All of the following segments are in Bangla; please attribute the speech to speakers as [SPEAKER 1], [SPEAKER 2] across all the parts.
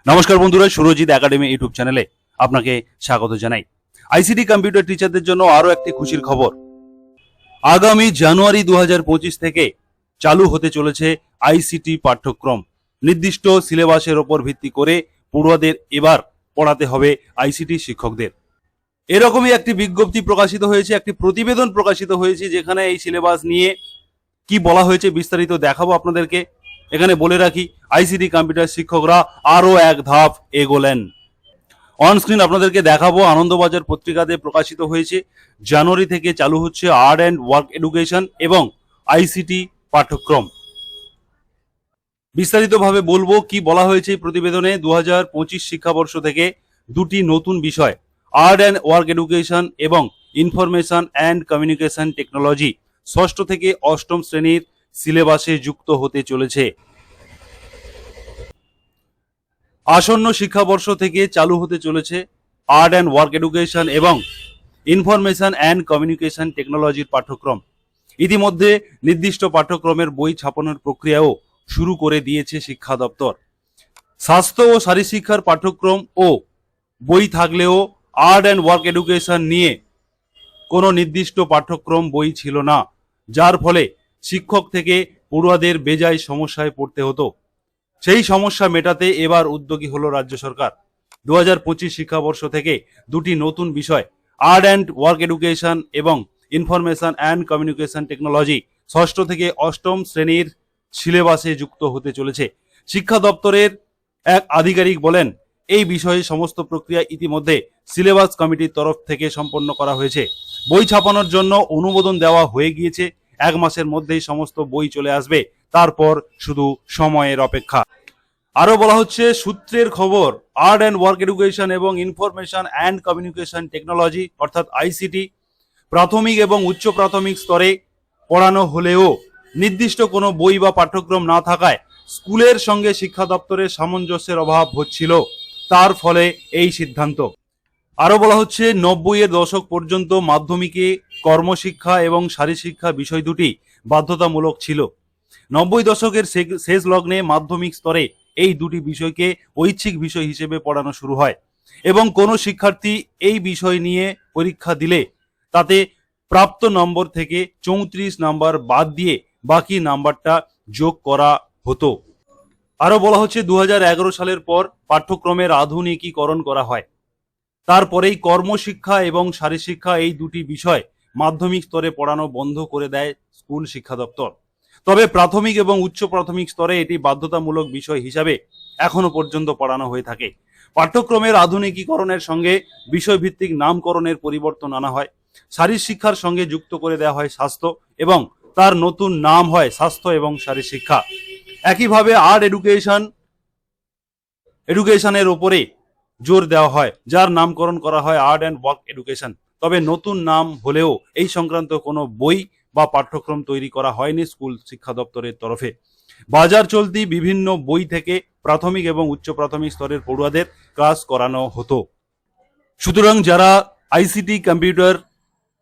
[SPEAKER 1] নমস্কার বন্ধুরা, সুরজিৎ একাডেমি ইউটিউব চ্যানেলে আপনাকে স্বাগত জানাই। আইসিটি কম্পিউটার টিচারদের জন্য আরো একটি খুশির খবর। আগামী জানুয়ারি 2025 থেকে চালু হতে চলেছে আইসিটি পাঠ্যক্রম। নির্দিষ্ট সিলেবাসের ওপর ভিত্তি করে পড়ুয়াদের এবার পড়াতে হবে আইসিটি শিক্ষকদের। এরকমই একটি বিজ্ঞপ্তি প্রকাশিত হয়েছে, একটি প্রতিবেদন প্রকাশিত হয়েছে, যেখানে এই সিলেবাস নিয়ে কি বলা হয়েছে বিস্তারিত দেখাবো আপনাদেরকে। এখানে বলে রাখি, আইসিটি কম্পিউটার শিক্ষকরা আরো এক ধাপ এগোলেন। অন স্ক্রিন আপনাদেরকে দেখাবো, আনন্দবাজার পত্রিকাতে প্রকাশিত হয়েছে। জানুয়ারি থেকে চালু হচ্ছে আর্ট অ্যান্ড ওয়ার্ক এডুকেশন এবং আইসিটি পাঠ্যক্রম। বিস্তারিতভাবে বলবো কি বলা হয়েছে এই প্রতিবেদনে। 2025 শিক্ষাবর্ষ থেকে দুটি নতুন বিষয়, আর্ট অ্যান্ড ওয়ার্ক এডুকেশন এবং ইনফরমেশন অ্যান্ড কমিউনিকেশন টেকনোলজি, ষষ্ঠ থেকে অষ্টম শ্রেণীর সিলেবাসে যুক্ত হতে চলেছে। আসন্ন শিক্ষাবর্ষ থেকে চালু হতে চলেছে আর্ট অ্যান্ড ওয়ার্ক এডুকেশন এবং ইনফরমেশন অ্যান্ড কমিউনিকেশন টেকনোলজির পাঠ্যক্রম। ইতিমধ্যে নির্দিষ্ট পাঠ্যক্রমের বই ছাপানোর প্রক্রিয়াও শুরু করে দিয়েছে শিক্ষা দপ্তর। স্বাস্থ্য ও শারীরশিক্ষার পাঠ্যক্রম ও বই থাকলেও আর্ট অ্যান্ড ওয়ার্ক এডুকেশন নিয়ে কোনো নির্দিষ্ট পাঠ্যক্রম বই ছিল না, যার ফলে শিক্ষক থেকে পড়ুয়াদের বেজায় সমস্যায় পড়তে হতো। সেই সমস্যা মেটাতে এবার উদ্যোগী হলো রাজ্য সরকার। 2025 শিক্ষাবর্ষ থেকে দুটি নতুন বিষয়, আর্ট অ্যান্ড ওয়ার্ক এডুকেশন এবং ইনফরমেশন অ্যান্ড কমিউনিকেশন টেকনোলজি, ষষ্ঠ থেকে অষ্টম শ্রেণীর সিলেবাসে যুক্ত হতে চলেছে। শিক্ষা দপ্তরের এক আধিকারিক বলেন, এই বিষয়ে সমস্ত প্রক্রিয়া ইতিমধ্যে সিলেবাস কমিটির তরফ থেকে সম্পন্ন করা হয়েছে। বই ছাপানোর জন্য অনুমোদন দেওয়া হয়ে গিয়েছে। 1 মাসের মধ্যেই সমস্ত বই চলে আসবে, তারপর শুধু সময়ের অপেক্ষা। আরো বলা হচ্ছে, সূত্রের খবর, আর্ট অ্যান্ড ওয়ার্ক এডুকেশন এবং ইনফরমেশন অ্যান্ড কমিউনিকেশন টেকনোলজি অর্থাৎ আইসিটি প্রাথমিক এবং উচ্চ প্রাথমিক স্তরে পড়ানো হলেও নির্দিষ্ট কোনো বই বা পাঠ্যক্রম না থাকায় স্কুলের সঙ্গে শিক্ষা দপ্তরের সামঞ্জস্যের অভাব হচ্ছিল, তার ফলে এই সিদ্ধান্ত। আরো বলা হচ্ছে, 90-এর দশক পর্যন্ত মাধ্যমিকে কর্মশিক্ষা এবং শারীরশিক্ষা বিষয় দুটি বাধ্যতামূলক ছিল। 90 দশকের শেষ লগ্নে মাধ্যমিক স্তরে এই দুটি বিষয়কে ঐচ্ছিক বিষয় হিসেবে পড়ানো শুরু হয় এবং কোনো শিক্ষার্থী এই বিষয় নিয়ে পরীক্ষা দিলে তাতে প্রাপ্ত নম্বর থেকে 34 নাম্বার বাদ দিয়ে বাকি নাম্বারটা যোগ করা হতো। আরো বলা হচ্ছে, 2011 সালের পর পাঠ্যক্রমের আধুনিকীকরণ করা হয়। তারপরেই কর্মশিক্ষা এবং শারীরশিক্ষা এই দুটি বিষয় মাধ্যমিক স্তরে পড়ানো বন্ধ করে দেয় স্কুল শিক্ষা দপ্তর। তবে প্রাথমিক এবং উচ্চ প্রাথমিক স্তরে এটি বাধ্যতামূলক বিষয় হিসাবে এখনো পর্যন্ত পড়ানো হয়ে থাকে। পাঠ্যক্রমের আধুনিকীকরণের সঙ্গে বিষয়ভিত্তিক নামকরণের পরিবর্তন আনা হয়। শারীরশিক্ষার সঙ্গে যুক্ত করে দেওয়া হয় স্বাস্থ্য এবং তার নতুন নাম হয় স্বাস্থ্য এবং শারীরশিক্ষা। একইভাবে আর্ট এডুকেশনের ওপরে জোর দেওয়া হয়, যার নামকরণ করা হয় আর্ট অ্যান্ড ওয়ার্ক এডুকেশন। তবে নতুন নাম হলেও এই সংক্রান্ত কোনো বই বা পাঠ্যক্রম তৈরি করা হয়নি স্কুল শিক্ষা দপ্তরের তরফে। বাজার চলতি বিভিন্ন বই থেকে প্রাথমিক এবং উচ্চ প্রাথমিক স্তরের পড়ুয়াদের ক্লাস করানো হতো। সুতরাং যারা আইসিটি কম্পিউটার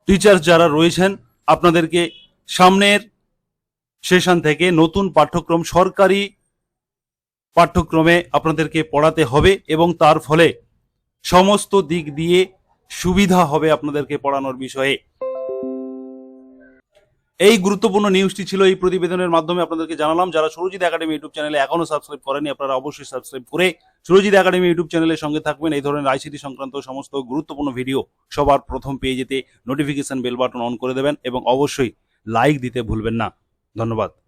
[SPEAKER 1] টিচার যারা রয়েছেন, আপনাদেরকে সামনের সেশন থেকে নতুন পাঠ্যক্রম, সরকারি পাঠ্যক্রমে আপনাদেরকে পড়াতে হবে এবং তার ফলে সমস্ত দিক দিয়ে সুবিধা হবে আপনাদেরকে পড়ানোর বিষয়ে। এই গুরুত্বপূর্ণ নিউজটি ছিল এই প্রতিবেদনের মাধ্যমে আপনাদেরকে জানালাম। যারা সুরজিৎ একাডেমি ইউটিউব চ্যানেলে এখনো সাবস্ক্রাইব করেনি, আপনারা অবশ্যই সাবস্ক্রাইব করে সুরজিৎ একাডেমি ইউটিউব চ্যানেলের সঙ্গে থাকবেন। এই ধরনের আইসিটি সংক্রান্ত সমস্ত গুরুত্বপূর্ণ ভিডিও সবার প্রথম পেয়ে যেতে নোটিফিকেশন বেল বাটন অন করে দেবেন এবং অবশ্যই লাইক দিতে ভুলবেন না। ধন্যবাদ।